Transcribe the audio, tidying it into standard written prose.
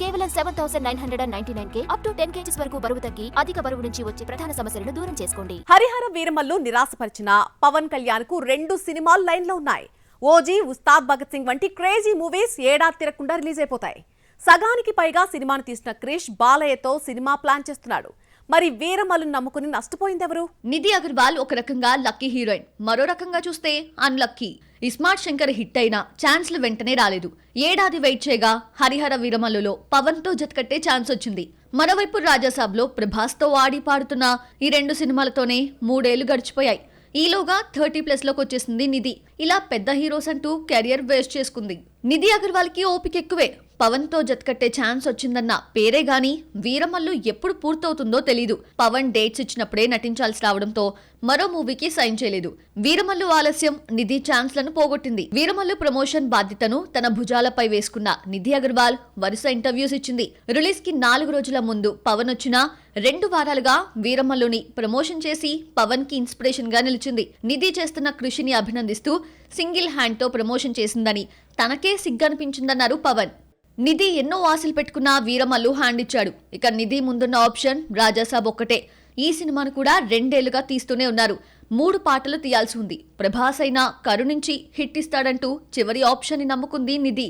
కేవలం 7,999K up to 10 kgs వరకు బరువు తగ్గి అధిక బరువు నుంచి వచ్చే ప్రధాన సమస్యలను దూరం చేసుకోండి. హరిహర వీరమల్లు నిరాశపరిచిన పవన్ కళ్యాణ్ కు 2 సినిమాలు లైన్ లో ఉన్నాయి. ఓజీ, ఉస్తాద్ భగత్ సింగ్ వంటి క్రేజీ మూవీస్ ఏడాది తిరగకుండా రిలీజ్ అయిపోతాయి. సగానికి పైగా సినిమాను తీసిన క్రిష్ బాలయ్యతో సినిమా ప్లాన్ చేస్తున్నాడు. మరి వీరమల్లును నమ్ముకుని నష్టపోయిందెవరు? నిధి అగర్వాల్ ఒక రకంగా లక్కీ హీరోయిన్, మరో రకంగా చూస్తే అన్లక్కీ. ఇస్మార్ట్ శంకర్ హిట్ అయినా ఛాన్స్లు వెంటనే రాలేదు. ఏడాది వెయిట్ చేయగా హరిహర వీరమల్లులో పవన్ తో జతకట్టే ఛాన్స్ వచ్చింది. మరోవైపు రాజాసాబ్లో ప్రభాస్తో ఆడి పాడుతున్న ఈ 2 సినిమాలతోనే 3 ఏళ్లు గడిచిపోయాయి. ఈలోగా 30+ లోకి వచ్చేసింది నిధి. ఇలా పెద్ద హీరోస్ అంటూ కెరియర్ వేస్ట్ చేసుకుంది. నిధి అగర్వాల్ కి ఓపిక ఎక్కువే. పవన్ తో జతకట్టే ఛాన్స్ వచ్చిందన్న పేరే గాని వీరమల్లు ఎప్పుడు పూర్తవుతుందో తెలీదు. పవన్ డేట్స్ ఇచ్చినప్పుడే నటించాల్సి రావడంతో మరో మూవీకి సైన్ చేయలేదు. వీరమల్లు ఆలస్యం నిధి ఛాన్స్లను పోగొట్టింది. వీరమల్లు ప్రమోషన్ బాధ్యతను తన భుజాలపై వేసుకున్న నిధి అగర్వాల్ వరుస ఇంటర్వ్యూస్ ఇచ్చింది. రిలీజ్ కి 4 రోజుల ముందు పవన్ వచ్చినా 2 వారాలుగా వీరమల్లుని ప్రమోషన్ చేసి పవన్ కి ఇన్స్పిరేషన్ గా నిలిచింది. నిధి చేస్తున్న కృషిని అభినందిస్తూ సింగిల్ హ్యాండ్ తో ప్రమోషన్ చేసిందని తనకే సిగ్గనిపించిందన్నారు పవన్. నిధి ఎన్నో ఆశలు పెట్టుకున్న వీరమల్లు హ్యాండ్ ఇచ్చాడు. ఇక నిధి ముందున్న ఆప్షన్ రాజాసాబ్ ఒక్కటే. ఈ సినిమాను కూడా 2 ఏళ్లుగా తీస్తూనే ఉన్నారు. 3 పాటలు తీయాల్సి ఉంది. ప్రభాస్ అయినా కరుణించి హిట్ ఇస్తాడంటూ చివరి ఆప్షన్ ని నమ్ముకుంది నిధి.